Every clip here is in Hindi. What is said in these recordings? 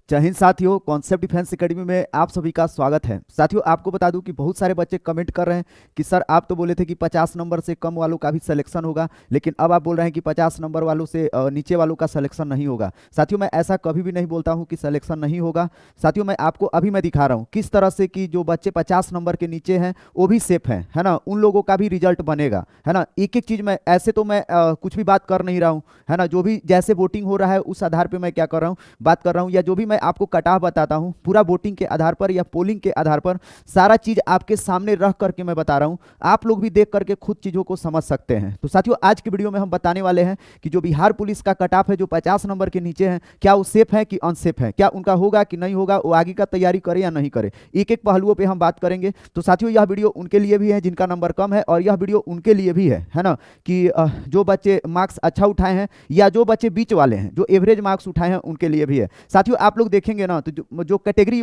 जय हिंद साथियों, कॉन्सेप्ट डिफेंस एकेडमी में आप सभी का स्वागत है। साथियों, आपको बता दूं कि बहुत सारे बच्चे कमेंट कर रहे हैं कि सर आप तो बोले थे कि 50 नंबर से कम वालों का भी सिलेक्शन होगा, लेकिन अब आप बोल रहे हैं कि 50 नंबर वालों से नीचे वालों का सिलेक्शन नहीं होगा। साथियों, मैं ऐसा कभी भी नहीं बोलता हूं कि सिलेक्शन नहीं होगा। साथियों, मैं आपको अभी मैं दिखा रहा हूँ किस तरह से कि जो बच्चे 50 नंबर के नीचे हैं वो भी सेफ हैं, है ना, उन लोगों का भी रिजल्ट बनेगा, है ना। एक एक चीज़ मैं ऐसे तो मैं कुछ भी बात कर नहीं रहा हूँ, है ना। जो भी जैसे वोटिंग हो रहा है उस आधार पर मैं क्या कर रहा हूँ, बात कर रहा हूँ, या जो भी मैं आपको कटाव बताता हूं पूरा वोटिंग के आधार पर या पोलिंग के आधार पर सारा चीज आपके सामने रख करके मैं बता रहा हूं। आप लोग भी देख करके खुद चीजों को समझ सकते हैं। तो साथियों, आज की वीडियो में हम बताने वाले हैं कि जो बिहार पुलिस का कट ऑफ है जो 50 नंबर के नीचे है, क्या वो सेफ है कि अनसेफ है, क्या उनका होगा कि नहीं होगा, वो आगे का तैयारी करे या नहीं करे, एक एक पहलुओं पर हम बात करेंगे। तो साथियों, यह वीडियो उनके लिए भी है जिनका नंबर कम है, और यह वीडियो उनके लिए भी है ना, कि जो बच्चे मार्क्स अच्छा उठाए हैं या जो बच्चे बीच वाले हैं जो एवरेज मार्क्स उठाए हैं उनके लिए भी है। साथियों, आप लोग देखेंगे ना तो जो कैटेगरी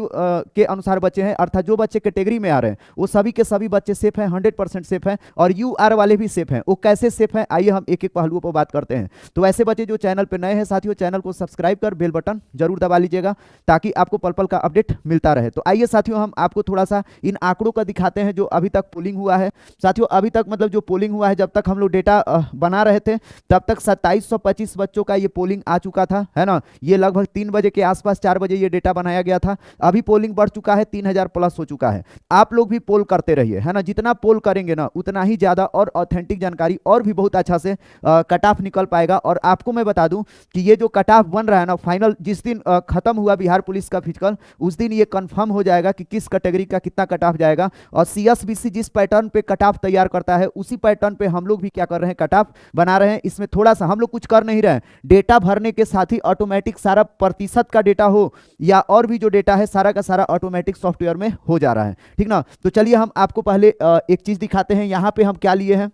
के अनुसार बच्चे हैं, अर्थात जो बच्चे कैटेगरी में आ रहे हैं वो सभी के सभी बच्चे सेफ हैं, 100% सेफ हैं, और यूआर वाले भी सेफ हैं। वो कैसे सेफ हैं, आइए हम एक एक पहलुओं पर बात करते हैं। तो ऐसे बच्चे जो चैनल पर नए हैं साथियों, चैनल को सब्सक्राइब कर बेल बटन जरूर दबा लीजिएगा ताकि आपको पल पल का अपडेट मिलता रहे। तो आइए साथियों, हम आपको थोड़ा सा इन आंकड़ों का दिखाते हैं जो अभी तक पोलिंग हुआ है। साथियों, अभी तक मतलब जो पोलिंग हुआ है, जब तक हम लोग डेटा बना रहे थे तब तक 2725 बच्चों का ये पोलिंग आ चुका था, है ना। ये लगभग 3 बजे के आसपास, 4 बजे ये डेटा बनाया गया था। अभी पोलिंग बढ़ चुका है, 3000 प्लस हो चुका है। आप लोग भी पोल करते रहिए, है ना। जितना पोल करेंगे ना उतना ही ज्यादा और ऑथेंटिक जानकारी और भी बहुत अच्छा से कट ऑफ निकल पाएगा। और आपको मैं बता दूं कि ये जो कट ऑफ बन रहा है ना, फाइनल जिस दिन खत्म हुआ बिहार पुलिस का फिजिकल, उस दिन ये कंफर्म हो जाएगा कि किस कैटेगरी का कितना कट ऑफ जाएगा। और सीएसबीसी जिस पैटर्न पे कट ऑफ तैयार करता है उसी पैटर्न पे हम लोग भी क्या कर रहे हैं, कट ऑफ बना रहे हैं। इसमें थोड़ा सा हम लोग कुछ कर नहीं रहे हैं, डेटा भरने के साथ ही ऑटोमेटिक सारा प्रतिशत का डेटा हो या और भी जो डेटा है सारा का सारा ऑटोमेटिक सॉफ्टवेयर में हो जा रहा है, ठीक ना। तो चलिए हम आपको पहले एक चीज दिखाते हैं। यहाँ पे हम क्या लिए हैं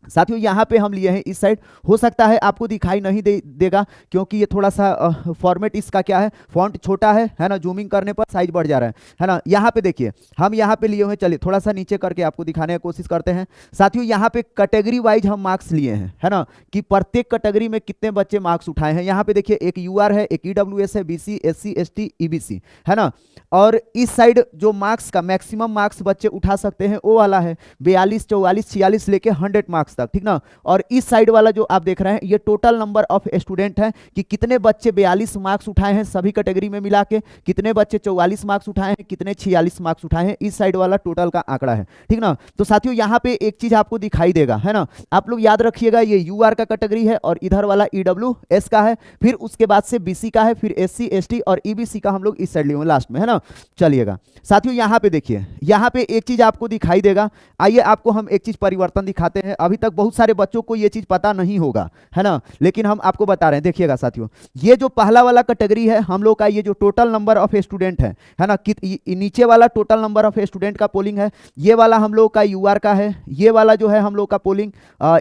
साथियों, यहाँ पे हम लिए हैं इस साइड। हो सकता है आपको दिखाई नहीं देगा क्योंकि ये थोड़ा सा फॉर्मेट इसका क्या है, फॉन्ट छोटा है ना, जूमिंग करने पर साइज बढ़ जा रहा है ना। यहाँ पे देखिए हम यहाँ पे लिए हुए, चलिए थोड़ा सा नीचे करके आपको दिखाने की कोशिश करते हैं। साथियों, यहाँ पे कैटेगरी वाइज हम मार्क्स लिए हैं, है ना, कि प्रत्येक कैटेगरी में कितने बच्चे मार्क्स उठाए हैं। यहाँ पे देखिए एक यूआर है, एक ईडब्ल्यूएस है, बीसी, एससी, एसटी, ईबीसी, है ना। और इस साइड जो मार्क्स का मैक्सिमम मार्क्स बच्चे उठा सकते हैं वो वाला है 42, 44, 46 लेके 100 मार्क्स तक, ठीक ना। और इस साइड वाला जो आप देख रहे हैं ये टोटल नंबर ऑफ स्टूडेंट है कि कितने बच्चे 42 मार्क्स उठाए हैं सभी कैटेगरी में मिला के, कितने बच्चे 44 मार्क्स उठाए हैं, कितने 46 मार्क्स उठाए हैं। इस साइड वाला टोटल का आंकड़ा है, ठीक ना। तो साथियों, यहाँ पे एक चीज आपको दिखाई देगा, है ना, आप लोग याद रखिएगा, ये यूआर का कैटेगरी है और इधर वाला ईडब्ल्यूएस का है, फिर उसके बाद से बीसी का है, फिर एससी, एसटी और ईबीसी का हम लोग इस साइड लिए लास्ट में, है ना। चलिएगा साथियों, यहाँ पे देखिए, यहाँ पे एक चीज आपको दिखाई देगा। आइए आपको हम एक चीज परिवर्तन दिखाते हैं। अभी तक बहुत सारे बच्चों को ये चीज पता नहीं होगा, है ना, लेकिन हम आपको बता रहे हैं। देखिएगा साथियों, ये जो पहला वाला कैटेगरी है हम लोग का, ये जो टोटल नंबर ऑफ स्टूडेंट है ना, नीचे वाला टोटल नंबर ऑफ स्टूडेंट का पोलिंग है, ये वाला हम लोग का यूआर का है, ये वाला जो है हम लोग का पोलिंग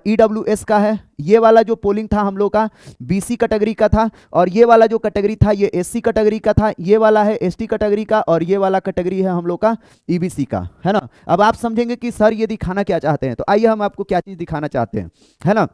ईडब्ल्यूएस का है, ये वाला जो पोलिंग था हम लोग का बीसी कैटेगरी का था, और ये वाला जो कैटेगरी था ये एससी कैटेगरी का था, ये वाला है एसटी कैटेगरी का, और ये वाला कैटेगरी है हम लोग का ईबीसी का, है ना। अब आप समझेंगे कि सर ये दिखाना क्या चाहते हैं, तो आइए हम आपको क्या चीज दिखाना चाहते हैं, है ना।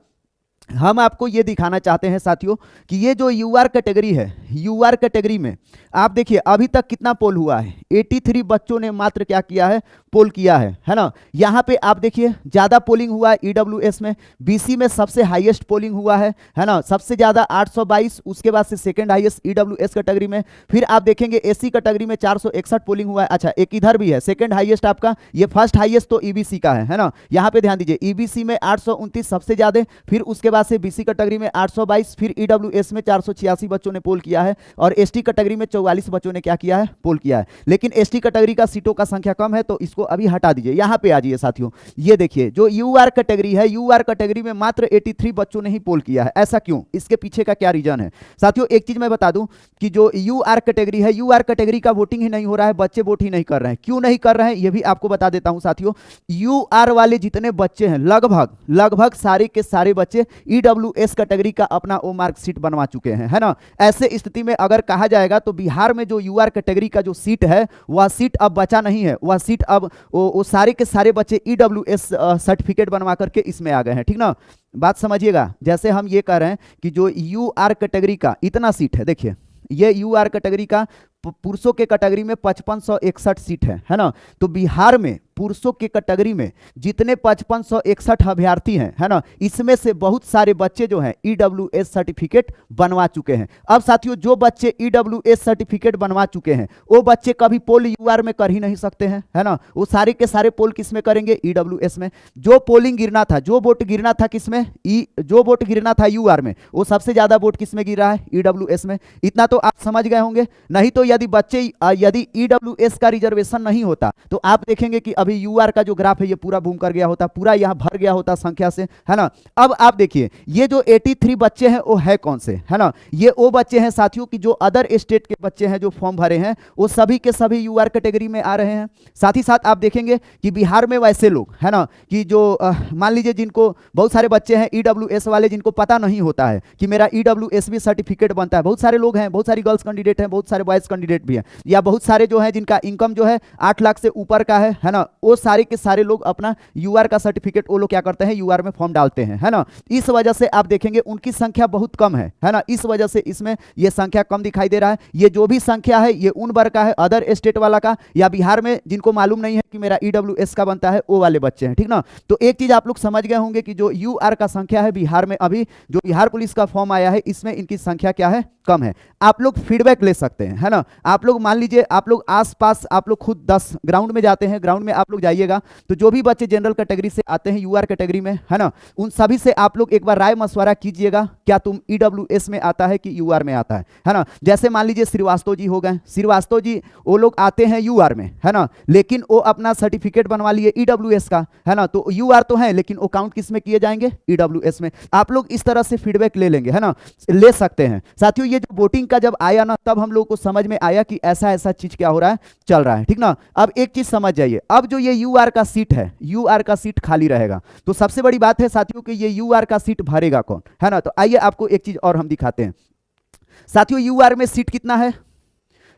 हम आपको ये दिखाना चाहते हैं साथियों कि ये जो यूआर कैटेगरी है, यूआर कैटेगरी में आप देखिए अभी तक कितना पोल हुआ है, 83 बच्चों ने मात्र क्या किया है, पोल किया है ना। यहाँ पे आप देखिए ज्यादा पोलिंग हुआ है ईडब्ल्यूएस में, बीसी में सबसे हाईएस्ट पोलिंग हुआ है ना, सबसे ज्यादा 822, उसके बाद से सेकंड हाईएस्ट ईडब्ल्यूएस कैटेगरी में। फिर आप देखेंगे एससी कैटेगरी में 461 पोलिंग हुआ है। अच्छा, एक इधर भी है सेकंड हाईएस्ट आपका, ये फर्स्ट हाईएस्ट तो ईबीसी का है ना। यहाँ पे ध्यान दीजिए, ईबीसी में 829 सबसे ज्यादा, फिर उसके बाद से बीसी कैटेगरी में 822, फिर ईडब्ल्यूएस में 486 बच्चों ने पोल किया है, और एसटी कैटेगरी में 44 बच्चों ने क्या किया है, पोल किया है। लेकिन एसटी कैटेगरी का सीटों का संख्या कम है तो इसको अभी हटा दीजिए। यहाँ पे आ जाइए साथियों, ये देखिए जो यूआर कैटेगरी है, यूआर कैटेगरी में मात्र 83 बच्चों ने ही पोल किया है। ऐसा क्यों, इसके पीछे का क्या रीजन है साथियों। एक चीज मैं बता दूं कि जो यूआर कैटेगरी है, यूआर कैटेगरी का वोटिंग ही नहीं हो रहा है, बच्चे वोट ही नहीं कर रहे हैं। क्यों नहीं कर रहे हैं ये भी आपको बता देता हूं साथियों। यूआर वाले जितने बच्चे हैं लगभग सारे के सारे बच्चे ईडब्ल्यूएस कैटेगरी का अपना ओ मार्कशीट बनवा चुके हैं, है ना। ऐसे स्थिति में अगर कहा जाएगा तो बिहार में जो यूआर कैटेगरी का जो सीट है वह सीट अब बचा नहीं है, वह सीट अब वो सारे के सारे बच्चे ईडब्ल्यूएस सर्टिफिकेट बनवा करके इसमें आ गए हैं, ठीक ना। बात समझिएगा, जैसे हम ये कह रहे हैं कि जो यूआर कैटेगरी का इतना सीट है, देखिए ये यूआर कैटेगरी का पुरुषों के कैटेगरी में 5561 सीट है ना। तो बिहार में पुरुषों के कैटेगरी में जितने 5561 अभ्यर्थी हैं, है ना, इसमें से बहुत सारे बच्चे जो हैं ईडब्ल्यूएस सर्टिफिकेट बनवा चुके हैं। अब साथियों, जो बच्चे ईडब्ल्यूएस सर्टिफिकेट बनवा चुके हैं वो बच्चे कभी पोल यूआर में कर ही नहीं सकते हैं, है ना। वो सारे के सारे पोल किस में करेंगे? ईडब्ल्यूएस में। जो पोलिंग गिरना था, जो वोट गिरना था किसमें? जो वोट गिरना था यूआर में, वो सबसे ज्यादा वोट किसमें गिरा है? ईडब्ल्यूएस में। इतना तो आप समझ गए होंगे। नहीं तो यदि ईडब्ल्यूएस का रिजर्वेशन नहीं होता तो आप देखेंगे कि अभी यूआर का जो ग्राफ है ये पूरा बूम कर गया होता, पूरा यहां भर गया होता संख्या से, है ना। अब आप देखिए ये जो 83 बच्चे हैं वो है कौन से, है ना। ये वो बच्चे हैं साथियों कि जो अदर स्टेट के बच्चे हैं जो फॉर्म भरे हैं वो सभी के सभी यूआर कैटेगरी में आ रहे हैं। साथ ही साथ आप देखेंगे कि बिहार में वैसे लोग, है ना, कि जो मान लीजिए जिनको बहुत सारे बच्चे हैं ईडब्ल्यूएस वाले जिनको पता नहीं होता है कि मेरा ईडब्ल्यूएस भी सर्टिफिकेट बनता है। बहुत सारे लोग हैं, बहुत सारी गर्ल्स कैंडिडेट हैं, बहुत सारे बॉयज कैंडिडेट भी हैं, या बहुत सारे जो है जिनका इनकम जो है 8 लाख से ऊपर का है ना। वो सारे के सारे लोग अपना यूआर का सर्टिफिकेट वो लोग क्या करते हैं? यूआर में फॉर्म डालते हैं, है ना। इस वजह से आप देखेंगे उनकी संख्या बहुत कम है ना। इस वजह से इसमें ये संख्या कम दिखाई दे रहा है। ये जो भी संख्या है ये उन वर्ग का है, अदर स्टेट वाला का, या बिहार में जिनको मालूम नहीं है कि मेरा ईडब्ल्यूएस का बनता है वो वाले बच्चे हैं, ठीक ना। तो एक चीज आप लोग समझ गए होंगे कि जो यूआर का संख्या है बिहार में, अभी जो बिहार पुलिस का फॉर्म आया है इसमें इनकी संख्या क्या है? कम है। आप लोग फीडबैक ले सकते हैं, है ना। आप लोग मान लीजिए आप लोग आसपास आप लोग खुद 10 ग्राउंड में जाते हैं, ग्राउंड में आप लोग जाइएगा तो जो भी बच्चे जनरल कैटेगरी से आते हैं यूआर कैटेगरी में, है ना, उन सभी से आप लोग एक बार राय मशवरा कीजिएगा, क्या तुम ईडब्ल्यूएस में आता है कि यूआर में आता है ना। जैसे मान लीजिए श्रीवास्तव जी हो गए, श्रीवास्तव जी वो लोग आते हैं यूआर में, है ना, लेकिन वो अपना सर्टिफिकेट बनवा लिए ईडब्ल्यूएस का, है ना। तो यूआर तो है लेकिन वो काउंट किस में किए जाएंगे? ईडब्ल्यूएस में। आप लोग इस तरह से फीडबैक ले लेंगे, है ना, ले सकते हैं। साथियों ये जो वोटिंग का जब आया ना तब हम लोग को समझ में आया कि ऐसा ऐसा चीज क्या हो रहा है, चल रहा है, ठीक ना। अब एक चीज समझ जाइए, अब जो ये यूआर का सीट है, यूआर का सीट खाली रहेगा तो सबसे बड़ी बात है साथियों कि ये यूआर का सीट भरेगा कौन, है ना। तो आइए आपको एक चीज और हम दिखाते हैं साथियों। यूआर में सीट कितना है?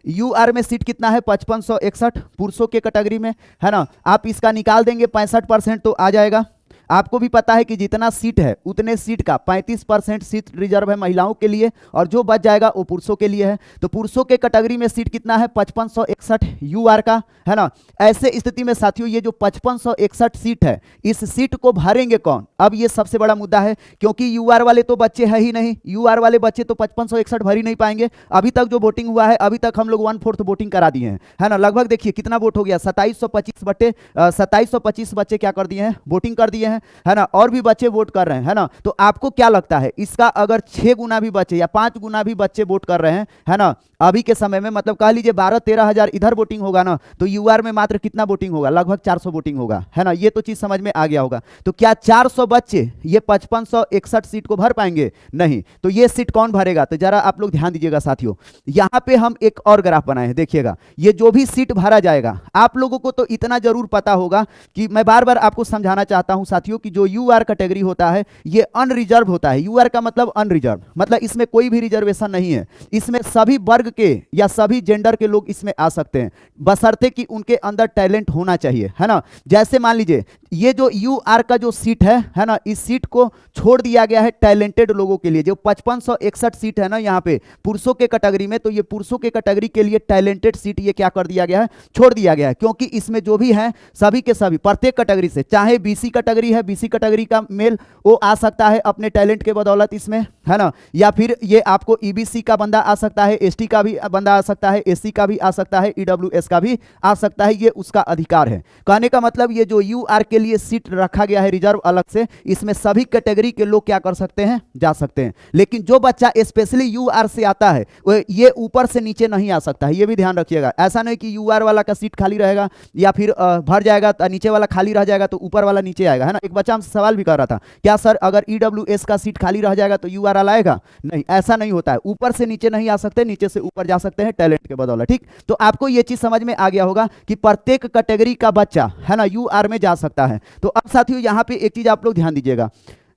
यूआर में सीट कितना है? 5561 पुरुषों के कैटेगरी में, है ना। आप इसका निकाल देंगे 65% तो आ जाएगा। आपको भी पता है कि जितना सीट है उतने सीट का 35% सीट रिजर्व है महिलाओं के लिए और जो बच जाएगा वो पुरुषों के लिए है। तो पुरुषों के कैटेगरी में सीट कितना है? 5561 यूआर का, है ना। ऐसे स्थिति में साथियों ये जो 5561 सीट है इस सीट को भरेंगे कौन? अब ये सबसे बड़ा मुद्दा है क्योंकि यूआर वाले तो बच्चे है ही नहीं, यूआर वाले बच्चे तो 5561 भर ही नहीं पाएंगे। अभी तक जो वोटिंग हुआ है अभी तक हम लोग 1/4 वोटिंग करा दिए हैं, है ना। लगभग देखिए कितना वोट हो गया, 2725 बच्चे क्या कर दिए हैं? वोटिंग कर दिए हैं, है ना। और भी बच्चे वोट कर रहे हैं, है ना। तो आपको क्या लगता है इसका अगर 6 गुना भी बच्चे या 5 गुना भी बच्चे वोट कर रहे हैं, है ना, अभी के समय में, मतलब कह लीजिए 12-13 हजार इधर वोटिंग होगा ना, तो यूआर में मात्र कितना वोटिंग होगा? लगभग 400 वोटिंग होगा, है ना। ये तो चीज समझ में आ गया होगा। तो क्या 400 बच्चे ये 5561 सीट को भर पाएंगे? नहीं। तो ये सीट कौन भरेगा? तो जरा आप लोग ध्यान दीजिएगा साथियों, यहां पे हम एक और ग्राफ बनाए हैं, देखिएगा। ये जो भी सीट भरा जाएगा आप लोगों को तो इतना जरूर पता होगा कि मैं बार बार आपको समझाना चाहता हूं साथियों कि जो यूआर कैटेगरी होता है ये अनरिजर्व होता है। यूआर का मतलब अनरिजर्व, मतलब इसमें कोई भी रिजर्वेशन नहीं है। इसमें सभी वर्ग के या सभी जेंडर के लोग इसमें आ सकते हैं बशर्ते कि उनके अंदर टैलेंट होना चाहिए, है ना। जैसे मान लीजिए ये जो यूआर का जो सीट है ना, इस सीट को छोड़ दिया गया है टैलेंटेड लोगों के लिए। जो 5561 सीट है ना यहाँ पे पुरुषों के कैटेगरी में, तो ये पुरुषों के कैटेगरी के लिए टैलेंटेड सीट ये क्या कर दिया गया है? छोड़ दिया गया है। क्योंकि इसमें जो भी है सभी के सभी प्रत्येक कैटेगरी से, चाहे बीसी कैटेगरी है, बीसी कैटेगरी का मेल वो आ सकता है अपने टैलेंट के बदौलत इसमें, है ना। या फिर ये आपको ईबीसी का बंदा आ सकता है, एसटी का भी बंदा आ सकता है, एससी का भी आ सकता है, ईडब्ल्यूएस का भी आ सकता है। ये उसका अधिकार है। कहने का मतलब ये जो यूआर के लिए सीट रखा गया है रिजर्व अलग से, इसमें सभी कैटेगरी के लोग क्या कर सकते हैं? जा सकते हैं। लेकिन जो बच्चा स्पेशली यूआर से आता है ये ऊपर से नीचे नहीं आ सकता है, ये भी ध्यान रखिएगा। ऐसा नहीं कि यूआर वाला का सीट खाली रहेगा या फिर भर जाएगा तो नीचे वाला खाली रह जाएगा तो ऊपर वाला नीचे आएगा, है ना। एक बच्चा हमसे सवाल भी कर रहा था, क्या सर अगर ईडब्ल्यूएस का सीट खाली रह जाएगा तो यूआर वाला आएगा? नहीं, ऐसा नहीं होता है। ऊपर से नीचे नहीं आ सकते, नीचे से ऊपर जा सकते हैं टैलेंट के बदौलत, ठीक। तो आपको यह चीज समझ में आ गया होगा कि प्रत्येक कैटेगरी का बच्चा, है ना, यूआर में जा सकता है। तो अब साथियों यहाँ पे एक चीज आप लोग ध्यान दीजिएगा,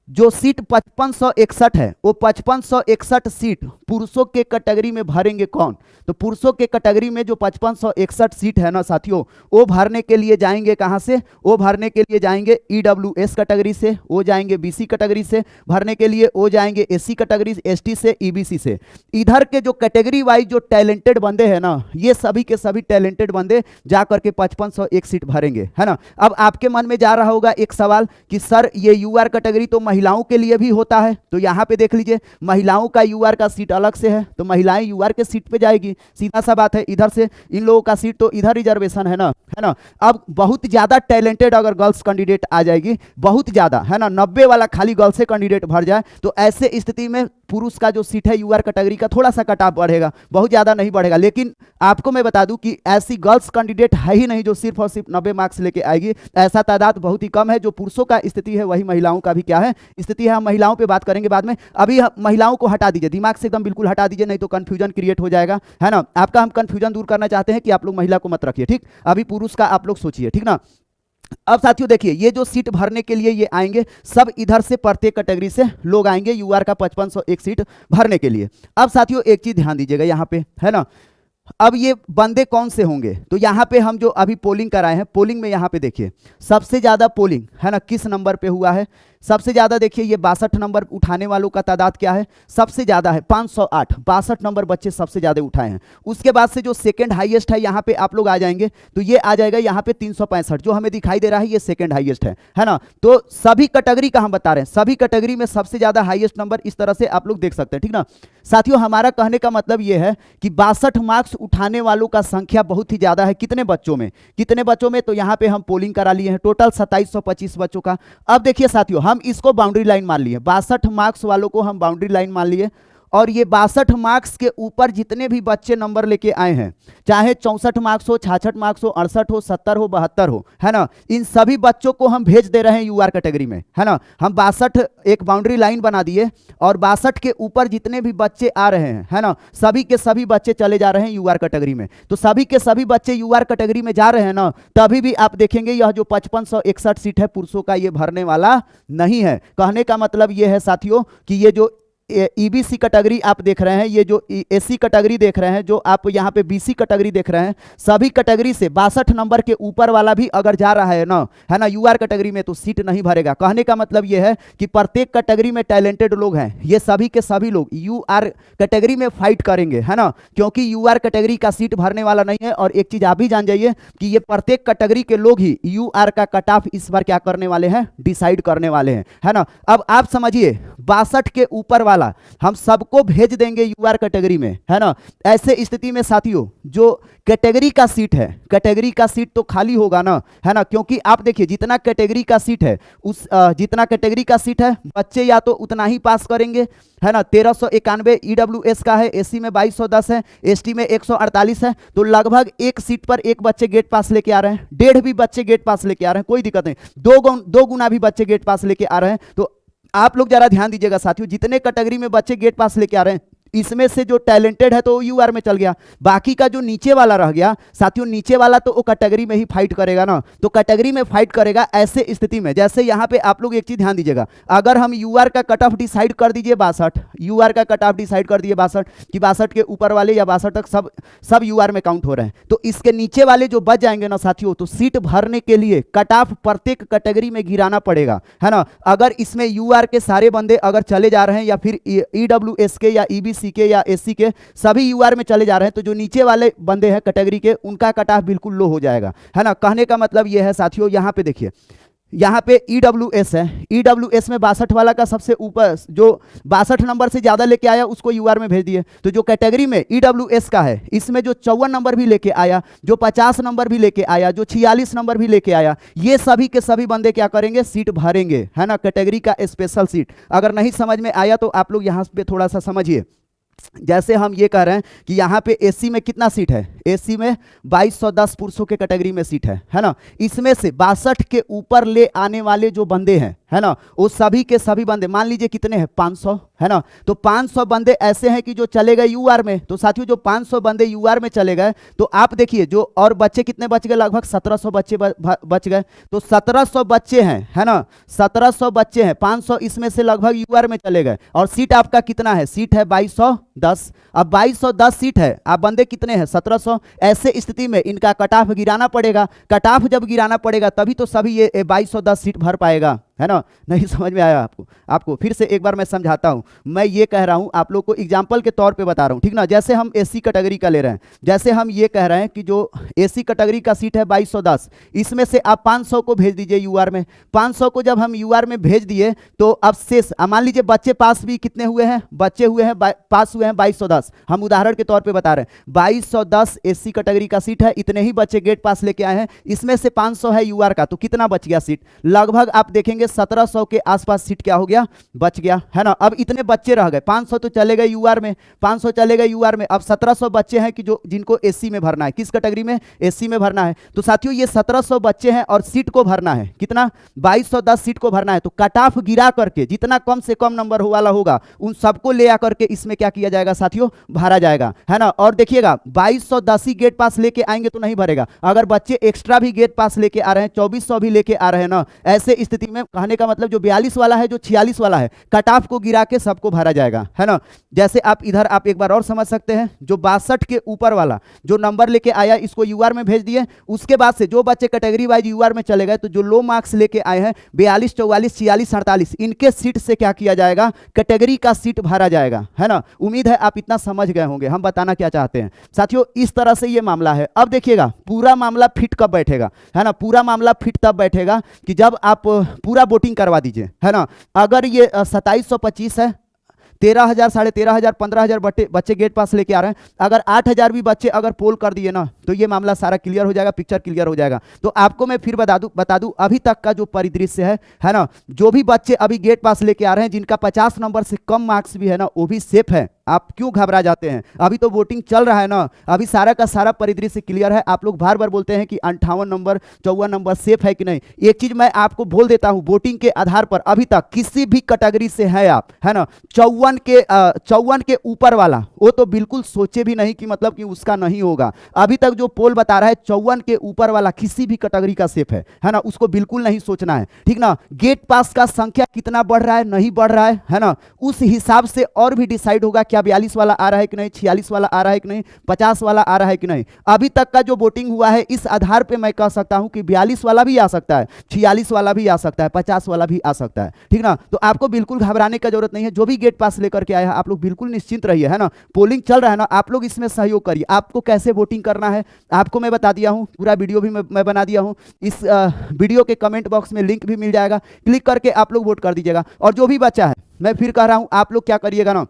जो सीट 5561 है वो 5561 सीट पुरुषों के कैटेगरी में भरेंगे कौन? तो पुरुषों के कैटेगरी में जो 5561 सीट है ना साथियों, वो भरने के लिए जाएंगे कहां से? वो भरने के लिए जाएंगे ईडब्ल्यूएस कैटेगरी से, वो जाएंगे बीसी कैटेगरी से, भरने के लिए वो जाएंगे एससी कैटेगरी, एसटी से, ईबीसी से। इधर के जो कैटेगरी वाइज जो टैलेंटेड बंदे हैं ना, ये सभी के सभी टैलेंटेड बंदे जाकर के 5501 सीट भरेंगे, है ना। अब आपके मन में जा रहा होगा एक सवाल कि सर ये यूआर कैटेगरी तो महिलाओं के लिए भी होता है, तो यहां पे देख लीजिए महिलाओं का यूआर का सीट अलग से है, तो महिलाएं यूआर के सीट पे जाएगी, सीधा सा बात है। इधर से इन लोगों का सीट तो इधर रिजर्वेशन है ना। अब बहुत ज्यादा टैलेंटेड अगर गर्ल्स कैंडिडेट आ जाएगी, बहुत ज्यादा, है ना, 90 वाला खाली गर्ल्स से कैंडिडेट भर जाए, तो ऐसे स्थिति में पुरुष का जो सीट है यूआर कैटेगरी का थोड़ा सा कट ऑफ बढ़ेगा, बहुत ज्यादा नहीं बढ़ेगा। लेकिन आपको मैं बता दूं कि ऐसी गर्ल्स कैंडिडेट है ही नहीं जो सिर्फ और सिर्फ 90 मार्क्स लेके आएगी, ऐसा तादाद बहुत ही कम है। जो पुरुषों का स्थिति है वही महिलाओं का भी क्या है स्थिति है। हम महिलाओं पे बात करेंगे बाद में, अभी महिलाओं को हटा दीजिए, दिमाग से एकदम बिल्कुल हटा दीजिए, नहीं तो कंफ्यूजन क्रिएट हो जाएगा, है ना। आपका हम कंफ्यूजन दूर करना चाहते हैं कि आप लोग महिला को मत रखिए, ठीक। अभी पुरुष का आप लोग सोचिए, ठीक ना। अब साथियों देखिए, ये जो सीट भरने के लिए ये आएंगे सब इधर से प्रत्येक कैटेगरी से लोग आएंगे यूआर का 5501 सीट भरने के लिए। अब साथियों एक चीज ध्यान दीजिएगा यहाँ पे, है ना। अब ये बंदे कौन से होंगे, तो यहाँ पे हम जो अभी पोलिंग कराए हैं, पोलिंग में यहाँ पे देखिए सबसे ज्यादा पोलिंग, है ना, किस नंबर पे हुआ है? सबसे ज्यादा देखिए ये 62 नंबर उठाने वालों का तादाद क्या है? सबसे ज्यादा है 508, 62 नंबर बच्चे सबसे ज्यादा उठाए हैं। उसके बाद से जो सेकंड हाईएस्ट है यहाँ पे आप लोग आ जाएंगे, तो ये आ जाएगा यहाँ पे 365, जो हमें दिखाई दे रहा है ये सेकंड हाईएस्ट है ना। तो सभी कैटेगरी का हम बता रहे हैं, सभी कैटेगरी में सबसे ज्यादा हाईएस्ट नंबर इस तरह से आप लोग देख सकते हैं, ठीक ना। साथियों हमारा कहने का मतलब यह है कि 62 मार्क्स उठाने वालों का संख्या बहुत ही ज्यादा है। कितने बच्चों में? कितने बच्चों में? तो यहाँ पे हम पोलिंग करा लिए हैं टोटल 2725 बच्चों का। अब देखिए साथियों, हम इसको बाउंड्री लाइन मान लिए, 62 मार्क्स वालों को हम बाउंड्री लाइन मान लिए, और ये 62 मार्क्स के ऊपर जितने भी बच्चे नंबर लेके आए हैं, चाहे 64 मार्क्स हो, 66 मार्क्स हो, 68 हो, 70 हो, 72 हो, है ना, इन सभी बच्चों को हम भेज दे रहे हैं यूआर कैटेगरी में, है ना। हम 62 एक बाउंड्री लाइन बना दिए, और 62 के ऊपर जितने भी बच्चे आ रहे हैं, है ना, सभी के सभी बच्चे चले जा रहे हैं यूआर कैटेगरी में। तो सभी के सभी बच्चे यूआर कैटेगरी में जा रहे हैं ना, तभी भी आप देखेंगे यह जो 5561 सीट है पुरुषों का, ये भरने वाला नहीं है। कहने का मतलब यह है साथियों कि ये जो ईबीसी कैटेगरी आप देख रहे हैं, ये जो एससी कैटेगरी देख रहे हैं, जो आप यहाँ पे बीसी कैटेगरी देख रहे हैं, सभी कैटेगरी से 62 नंबर के ऊपर वाला भी अगर जा रहा है ना, है ना, यूआर कैटेगरी में, तो सीट नहीं भरेगा। कहने का मतलब ये है कि प्रत्येक कैटेगरी में टैलेंटेड लोग हैं, ये सभी के सभी लोग यूआर कैटेगरी में फाइट करेंगे, है ना, क्योंकि यूआर कैटेगरी का सीट भरने वाला नहीं है। और एक चीज आप भी जान जाइए कि ये प्रत्येक कैटेगरी के लोग ही यूआर का कट ऑफ इस बार क्या करने वाले हैं, डिसाइड करने वाले हैं, है ना। अब आप समझिए 62 के ऊपर वाला हम सबको भेज देंगे यूआर कैटेगरी में, है ना। ऐसे स्थिति में साथियों जो कैटेगरी का सीट है, कैटेगरी का सीट तो खाली होगा ना, है ना, क्योंकि आप देखिए जितना कैटेगरी का सीट है उस जितना कैटेगरी का सीट है बच्चे या तो उतना ही पास करेंगे, है ना। 1391 ईडब्ल्यूएस का है, एससी में 2210 है, एसटी में 148 है, तो लगभग एक सीट पर एक बच्चे गेट पास लेके आ रहे हैं, 1.5 भी बच्चे गेट पास लेके आ रहे हैं, कोई दिक्कत नहीं, दो गुना भी बच्चे गेट पास लेके आ रहे हैं। तो आप लोग जरा ध्यान दीजिएगा साथियों, जितने कैटेगरी में बच्चे गेट पास लेके आ रहे हैं, इसमें से जो टैलेंटेड है तो वो यूआर में चल गया, बाकी का जो नीचे वाला रह गया साथियों, नीचे वाला तो वो कैटेगरी में ही फाइट करेगा ना, तो कैटेगरी में फाइट करेगा। ऐसे स्थिति में जैसे यहाँ पे आप लोग एक चीज ध्यान दीजिएगा, अगर हम यूआर का कट ऑफ डिसाइड कर दीजिए 62, यूआर का कट ऑफ डिसाइड कर दिए 62 कि 62 के ऊपर वाले या 62 तक सब यूआर में काउंट हो रहे हैं, तो इसके नीचे वाले जो बच जाएंगे ना साथियों, तो सीट भरने के लिए कट ऑफ प्रत्येक कैटेगरी में गिराना पड़ेगा, है ना। अगर इसमें यूआर के सारे बंदे अगर चले जा रहे हैं, या फिर ईडब्ल्यूएस के या ईबीसी के या एससी के सभी यूआर में चले जा रहे हैं, तो जो नीचे वाले बंदे हैं कैटेगरी के, उनका कट ऑफ बिल्कुल लो हो जाएगा, है ना। कहने का मतलब यह है साथियों, यहां पे देखिए, यहाँ पे ईडब्ल्यूएस है, ईडब्ल्यूएस में 62 वाला का सबसे ऊपर जो 62 नंबर से ज्यादा लेके आया उसको यूआर में भेज दिए। तो जो कैटेगरी में ईडब्ल्यूएस का है, इसमें जो 54 नंबर भी लेके आया, जो 50 नंबर भी लेके आया, जो 46 नंबर भी लेके आया, ये सभी के सभी बंदे क्या करेंगे, सीट भरेंगे, है ना, कैटेगरी का स्पेशल सीट। अगर नहीं समझ में आया तो आप लोग यहाँ पे थोड़ा सा समझिए। जैसे हम ये कह रहे हैं कि यहाँ पे एससी में कितना सीट है, एससी में 2210 पुरुषों के कैटेगरी में सीट है ना। इसमें से 62 के ऊपर ले आने वाले जो बंदे हैं, है ना, वो सभी के सभी बंदे मान लीजिए कितने हैं 500, है ना, तो 500 बंदे ऐसे हैं कि जो चले गए यूआर में। तो साथियों जो 500 बंदे यूआर में चले गए तो आप देखिए जो और बच्चे कितने बच गए, लगभग 1700 बच्चे बच गए। तो 1700 बच्चे हैं, है ना, 1700 बच्चे हैं, 500 इसमें से लगभग यूआर में चले गए। और सीट आपका कितना है, सीट है 2210। अब 2210 सीट है, आप बंदे कितने हैं 1700। ऐसे स्थिति में इनका कट ऑफ गिराना पड़ेगा। कट ऑफ जब गिराना पड़ेगा तभी तो सभी ये 2210 सीट भर पाएगा, है ना। नहीं समझ में आया आपको फिर से एक बार मैं समझाता हूं। मैं ये कह रहा हूं आप लोग को एग्जांपल के तौर पे बता रहा हूं, ठीक ना। जैसे हम एसी कैटेगरी का ले रहे हैं, जैसे हम ये कह रहे हैं कि जो एसी कैटेगरी का सीट है 2210, इसमें से आप 500 को भेज दीजिए यूआर में। 500 को जब हम यूआर में भेज दिए तो अब शेष मान लीजिए बच्चे पास भी कितने हुए हैं, बच्चे हुए हैं पास हुए हैं 2210। हम उदाहरण के तौर पे बता रहे हैं 2210 एसी कैटेगरी का सीट है, इतने ही बच्चे गेट पास लेके आए हैं, इसमें से 500 है यूआर का, तो कितना बच गया सीट, लगभग आप देखेंगे 1700 के आसपास सीट क्या हो गया, बच गया, है ना। अब इतने बच्चे रह गए, 500 तो चले गए यूआर में, 500 चले गए यूआर में, अब 1700 बच्चे हैं कि जो जिनको एसी में भरना है, किस कैटेगरी में, एसी में भरना है। तो साथियों ये 1700 बच्चे हैं और सीट को भरना है कितना, 2210 सीट को भरना है। तो कट ऑफ गिरा करके जितना कम से कम नंबर वाला होगा उन सबको ले आकर के इसमें क्या किया जाएगा साथियों, भरा जाएगा, है ना। और देखिएगा 2210 ही गेट पास लेके आएंगे तो नहीं भरेगा, अगर बच्चे एक्स्ट्रा भी गेट पास लेके आ रहे हैं, 2400 भी लेके आ रहे हैं ना, ऐसे स्थिति में कहने का मतलब जो 42 वाला है, जो 46 वाला है, कट ऑफ को गिरा के सबको भरा जाएगा, है ना। जैसे आप इधर आप एक बार और समझ सकते हैं, जो 62 के ऊपर वाला जो नंबर लेके आया इसको यूआर में भेज दिए, उसके बाद से जो बच्चे कैटेगरी वाइज यूआर में चले गए तो जो लो मार्क्स लेके आए हैं 42 44 46 48 इनके सीट से क्या किया जाएगा, कैटेगरी का सीट भरा जाएगा, है ना। उम्मीद है आप इतना समझ गए होंगे हम बताना क्या चाहते हैं साथियों। इस तरह से ये मामला है। अब देखिएगा पूरा मामला फिट कब बैठेगा, है ना, पूरा मामला फिट तब बैठेगा कि जब आप पूरा वोटिंग करवा दीजिए, है ना। अगर ये 2725 है, 13,000 13,500 15,000 बच्चे गेट पास लेके आ रहे हैं, अगर 8,000 भी बच्चे अगर पोल कर दिए ना तो ये मामला सारा क्लियर हो जाएगा, पिक्चर क्लियर हो जाएगा। तो आपको मैं फिर बता दूं अभी तक का जो परिदृश्य है ना, जो भी बच्चे अभी गेट पास लेके आ रहे हैं जिनका 50 नंबर से कम मार्क्स भी है ना, वो भी सेफ है। आप क्यों घबरा जाते हैं, अभी तो वोटिंग चल रहा है ना, अभी सारा का सारा परिदृश्य क्लियर है। आप लोग बार बार बोलते हैं कि 58 नंबर 54 नंबर सेफ है कि नहीं। एक चीज मैं आपको बोल देता हूं, वोटिंग के आधार पर अभी तक किसी भी कैटेगरी से है आप, है ना, 54 के ऊपर वाला वो तो बिल्कुल सोचे भी नहीं कि मतलब कि उसका नहीं होगा। अभी तक जो पोल बता रहा है 54 के ऊपर वाला किसी भी कैटेगरी का सेफ है ना, उसको बिल्कुल नहीं सोचना है, ठीक ना। गेट पास का संख्या कितना बढ़ रहा है, नहीं बढ़ रहा है ना, उस हिसाब से और भी डिसाइड होगा क्या 42 वाला आ रहा है कि नहीं, 46 वाला आ रहा है कि नहीं, 50 वाला आ रहा है कि नहीं। अभी तक का जो वोटिंग हुआ है इस आधार पे मैं कह सकता हूं कि 42 वाला भी आ सकता है, 46 वाला भी आ सकता है, 50 वाला भी आ सकता है, ठीक ना। तो आपको बिल्कुल घबराने की जरूरत नहीं है। जो भी गेट पास लेकर के आया है आप लोग बिल्कुल निश्चिंत रहिए, है ना। पोलिंग चल रहा है ना, आप लोग इसमें सहयोग करिए। आपको कैसे वोटिंग करना है आपको मैं बता दिया हूं, पूरा वीडियो भी मैं बना दिया हूं। इस वीडियो के कमेंट बॉक्स में लिंक भी मिल जाएगा, क्लिक करके आप लोग वोट कर दीजिएगा। और जो भी बच्चा है मैं फिर कह रहा हूं आप लोग क्या करिएगा ना,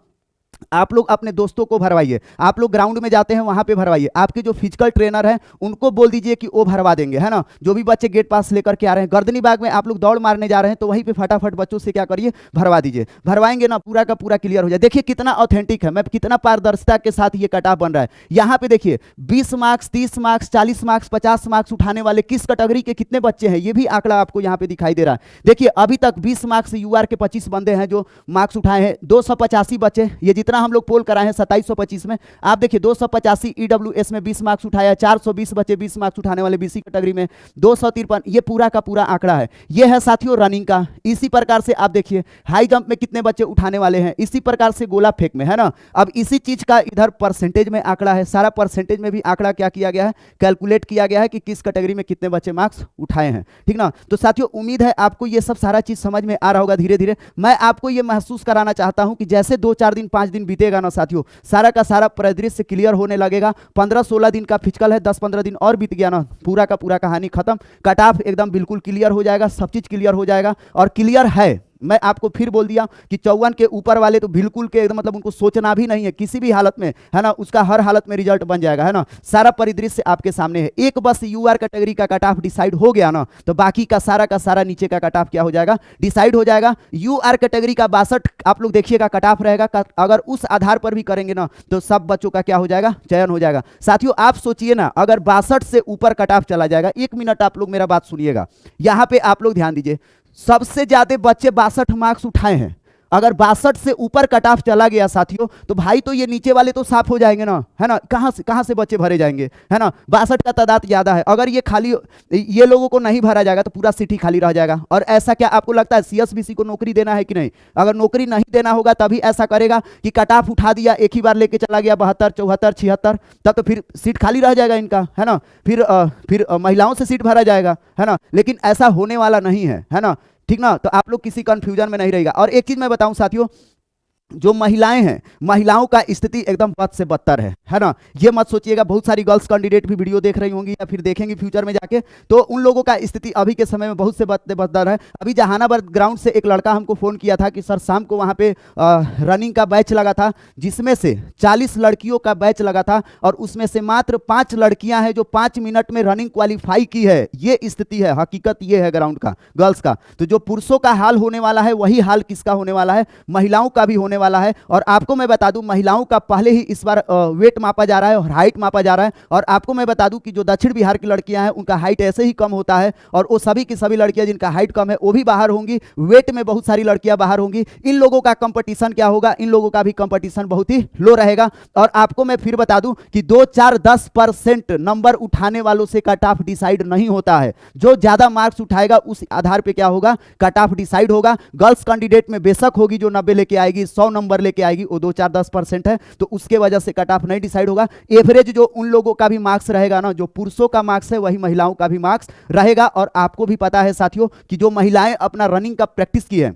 आप लोग अपने दोस्तों को भरवाइए, आप लोग ग्राउंड में जाते हैं वहां पे भरवाइए, आपके जो फिजिकल ट्रेनर हैं उनको बोल दीजिए कि वो भरवा देंगे, है ना। जो भी बच्चे गेट पास लेकर के आ रहे हैं, गर्दनी बाग में आप लोग दौड़ मारने जा रहे हैं तो वहीं पे फटाफट बच्चों से क्या करिए, भरवा दीजिए। भरवाएंगे ना पूरा का पूरा क्लियर हो जाए। देखिए कितना ऑथेंटिक है, मैं कितना पारदर्शिता के साथ ये कट ऑफ बन रहा है। यहाँ पे देखिए 20 मार्क्स 30 मार्क्स 40 मार्क्स 50 मार्क्स उठाने वाले किस कैटेगरी के कितने बच्चे हैं, ये भी आंकड़ा आपको यहाँ पे दिखाई दे रहा है। देखिए अभी तक 20 मार्क्स यूआर के 25 बंदे हैं जो मार्क्स उठाए हैं, 285 बच्चे, ये जितना हम लोग पोल कराए हैं 2725 में, आप देखिए 285 ईडब्ल्यूएस में 20 मार्क्स उठाया, 420 बच्चे 20 मार्क्स उठाने वाले बीसी कैटेगरी में, 253, ये पूरा का पूरा आंकड़ा है। ये है साथियों रनिंग का। इसी प्रकार से आप देखिए हाई जंप में कितने बच्चे उठाने वाले हैं, इसी प्रकार से गोला फेंक में, है ना। अब इसी चीज का इधर परसेंटेज में आंकड़ा है, सारा परसेंटेज में भी आंकड़ा क्या किया गया है, कैलकुलेट किया गया है कि किस कैटेगरी में कितने बच्चे मार्क्स उठाए हैं, ठीक ना। तो साथियों उम्मीद है आपको ये सब सारा चीज समझ में आ रहा होगा धीरे धीरे। मैं आपको ये महसूस कराना चाहता हूं कि जैसे 2-4 दिन 5 दिन बीतेगा ना साथियों, सारा का सारा परिदृश्य क्लियर होने लगेगा। 15-16 दिन का फिजिकल है, 10-15 दिन और बीत गया ना, पूरा का पूरा कहानी खत्म। कट ऑफ एकदम बिल्कुल क्लियर हो जाएगा, सब चीज क्लियर हो जाएगा और क्लियर है। मैं आपको फिर बोल दिया कि 54 के ऊपर वाले तो बिल्कुल के एकदम मतलब उनको सोचना भी नहीं है किसी भी हालत में, है ना, उसका हर हालत में रिजल्ट बन जाएगा, है ना। सारा परिदृश्य आपके सामने है। एक बस यूआर कैटेगरी का कट ऑफ डिसाइड हो गया ना तो बाकी का सारा नीचे का कट ऑफ क्या हो जाएगा, डिसाइड हो जाएगा। यूआर कैटेगरी का 62 आप लोग देखिएगा कट ऑफ रहेगा, अगर उस आधार पर भी करेंगे ना तो सब बच्चों का क्या हो जाएगा, चयन हो जाएगा। साथियों आप सोचिए ना, अगर 62 से ऊपर कट ऑफ चला जाएगा, 1 मिनट आप लोग मेरा बात सुनिएगा, यहां पे आप लोग ध्यान दीजिए, सबसे ज्यादा बच्चे 62 मार्क्स उठाए हैं। अगर 62 से ऊपर कट ऑफ चला गया साथियों, तो भाई तो ये नीचे वाले तो साफ हो जाएंगे ना, है ना। कहां से बच्चे भरे जाएंगे, है ना। 62 का तादाद ज्यादा है। अगर ये खाली, ये लोगों को नहीं भरा जाएगा तो पूरा सीट ही खाली रह जाएगा। और ऐसा क्या आपको लगता है सीएसबीसी को नौकरी देना है कि नहीं? अगर नौकरी नहीं देना होगा तभी ऐसा करेगा कि कट ऑफ उठा दिया, एक ही बार लेके चला गया 72, 74, 76, तब तो फिर सीट खाली रह जाएगा इनका, है ना। फिर महिलाओं से सीट भरा जाएगा, है ना। लेकिन ऐसा होने वाला नहीं है ना, ठीक ना। तो आप लोग किसी कंफ्यूजन में नहीं रहेगा। और एक चीज मैं बताऊं साथियों, जो महिलाएं हैं, महिलाओं का स्थिति एकदम बद से बदतर है ना। ये मत सोचिएगा, बहुत सारी गर्ल्स कैंडिडेट भी वीडियो देख रही होंगी या फिर देखेंगी फ्यूचर में जाके, तो उन लोगों का स्थिति अभी के समय में बहुत से बदतर है। अभी जहानाबाद ग्राउंड से एक लड़का हमको फोन किया था कि सर शाम को वहां पे रनिंग का बैच लगा था, जिसमें से 40 लड़कियों का बैच लगा था और उसमें से मात्र 5 लड़कियां हैं जो 5 मिनट में रनिंग क्वालिफाई की है। ये स्थिति है, हकीकत ये है ग्राउंड का, गर्ल्स का। तो जो पुरुषों का हाल होने वाला है वही हाल किसका होने वाला है, महिलाओं का भी होने वाला है। और आपको मैं बता दूं, महिलाओं का पहले ही इस बार वेट मापा जा रहा है और हाइट मापा जा रहा है। और आपको मैं बता दूं कि जो दक्षिण बिहार की लड़कियां हैं उनका हाइट ऐसे ही कम होता है, और वो सभी की सभी लड़कियां जिनका हाइट कम है वो भी बाहर होंगी, वेट में बहुत सारी लड़कियां बाहर होंगी। इन लोगों का कंपटीशन क्या होगा, इन लोगों का भी कंपटीशन बहुत ही लो रहेगा। और आपको मैं फिर बता दूं कि 2, 4, 10% नंबर उठाने वालों से कट ऑफ डिसाइड नहीं होता है। जो ज्यादा मार्क्स उठाएगा उस आधार पर क्या होगा, कट ऑफ डिसाइड होगा। गर्ल्स कैंडिडेट में बेशक होगी जो 90 लेके आएगी, 100 नंबर लेके आएगी, वो 2, 4, 10% है, तो उसके वजह से कट ऑफ नहीं डिसाइड होगा। एवरेज जो उन लोगों का भी मार्क्स रहेगा ना, जो पुरुषों का मार्क्स है वही महिलाओं का भी मार्क्स रहेगा। और आपको भी पता है साथियों कि जो महिलाएं अपना रनिंग का प्रैक्टिस की है,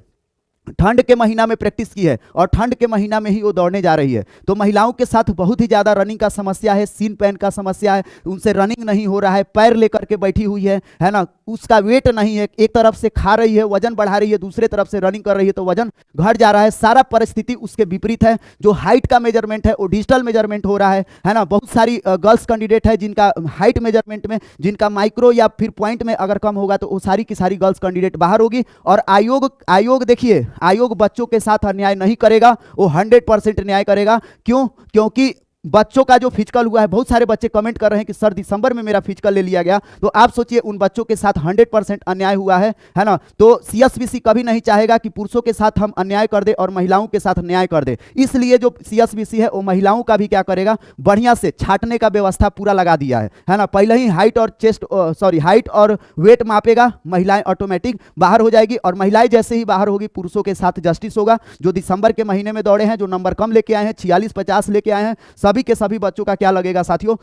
ठंड के महीना में प्रैक्टिस की है और ठंड के महीना में ही वो दौड़ने जा रही है, तो महिलाओं के साथ बहुत ही ज्यादा रनिंग का समस्या है, सीन पैन का समस्या है, उनसे रनिंग नहीं हो रहा है, पैर लेकर के बैठी हुई है ना। उसका वेट नहीं है, एक तरफ से खा रही है वजन बढ़ा रही है, दूसरे तरफ से रनिंग कर रही है तो वजन घट जा रहा है। सारा परिस्थिति उसके विपरीत है। जो हाइट का मेजरमेंट है वो डिजिटल मेजरमेंट हो रहा है ना। बहुत सारी गर्ल्स कैंडिडेट है जिनका हाइट मेजरमेंट में, जिनका माइक्रो या फिर पॉइंट में अगर कम होगा तो वो सारी की सारी गर्ल्स कैंडिडेट बाहर होगी। और आयोग देखिए, आयोग बच्चों के साथ अन्याय नहीं करेगा, वो 100% न्याय करेगा। क्यों? क्योंकि बच्चों का जो फिजिकल हुआ है, बहुत सारे बच्चे कमेंट कर रहे हैं कि सर दिसंबर में मेरा फिजिकल ले लिया गया, तो आप सोचिए उन बच्चों के साथ 100% अन्याय हुआ है ना। तो सीएसबीसी कभी नहीं चाहेगा कि पुरुषों के साथ हम अन्याय कर दे और महिलाओं के साथ न्याय कर दे। इसलिए जो सीएसबीसी है वो महिलाओं का भी क्या करेगा, बढ़िया से छाटने का व्यवस्था पूरा लगा दिया है ना। पहले ही हाइट और वेट मापेगा, महिलाएं ऑटोमेटिक बाहर हो जाएगी। और महिलाएं जैसे ही बाहर होगी पुरुषों के साथ जस्टिस होगा। जो दिसंबर के महीने में दौड़े हैं, जो नंबर कम लेके आए हैं, 46, 50 लेके आए हैं, सभी के सभी बच्चों का क्या लगेगा साथियों,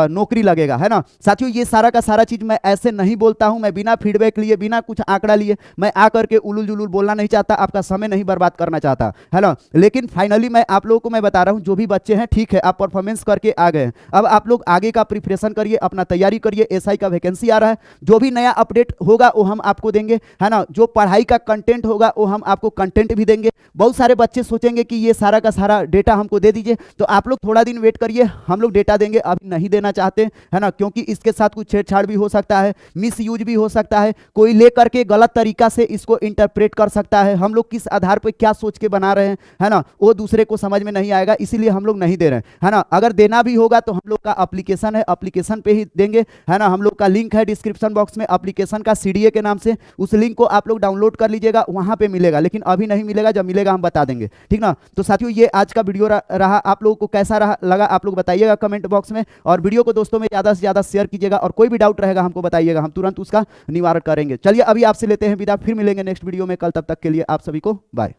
नौकरी लगेगा, है ना। साथियों ये सारा का सारा चीज मैं ऐसे नहीं बोलता हूं, मैं बिना फीडबैक लिए, बिना कुछ आंकड़ा लिए मैं आकर के उलूल जुलूल बोलना नहीं चाहता, आपका समय नहीं बर्बाद करना चाहता, है ना। लेकिन फाइनली मैं आप लोगों को मैं बता रहा हूं, जो भी बच्चे हैं ठीक है, आप परफॉर्मेंस करके आ गए, अब आप लोग आगे का प्रिपरेशन करिए, अपना तैयारी करिए। एसआई का वैकेंसी आ रहा है, जो भी नया अपडेट होगा वो हम आपको देंगे, है ना। जो पढ़ाई का कंटेंट होगा वो हम आपको कंटेंट भी देंगे। बहुत सारे बच्चे सोचेंगे कि ये सारा का सारा डेटा हमको दे दीजिए, तो आप लोग थोड़ा दिन वेट करिए, हम लोग डेटा देंगे। अभी नहीं देना चाहते, है ना, क्योंकि इसके साथ कुछ छेड़छाड़ भी हो सकता है, मिस यूज भी हो सकता है, कोई लेकर के गलत तरीका से इसको इंटरप्रेट कर सकता है। हम लोग किस आधार पर क्या सोच के बना रहे हैं, है ना, वो दूसरे को समझ में नहीं आएगा, इसीलिए हम लोग नहीं दे रहे हैं, है ना। अगर देना भी होगा तो हम लोग का एप्लीकेशन है, एप्लीकेशन पे ही देंगे, है ना। हम लोग का लिंक है डिस्क्रिप्शन बॉक्स में एप्लीकेशन का, सीडीए के नाम से, उस लिंक को आप लोग डाउनलोड कर लीजिएगा, वहां पे मिलेगा। लेकिन अभी नहीं मिलेगा, जब मिलेगा हम बता देंगे, ठीक ना। तो साथियों ये आज का वीडियो रहा, आप लोगों को कैसा लगा आप लोग बताइएगा कमेंट बॉक्स में, और वीडियो को दोस्तों में ज्यादा से ज्यादा शेयर कीजिएगा, और कोई भी डाउट रहेगा हमको बताइएगा, हम तुरंत उसका निवारण करेंगे। चलिए अभी आपसे लेते हैं विदा, फिर मिलेंगे नेक्स्ट वीडियो में कल, तब तक के लिए आप सभी को बाय।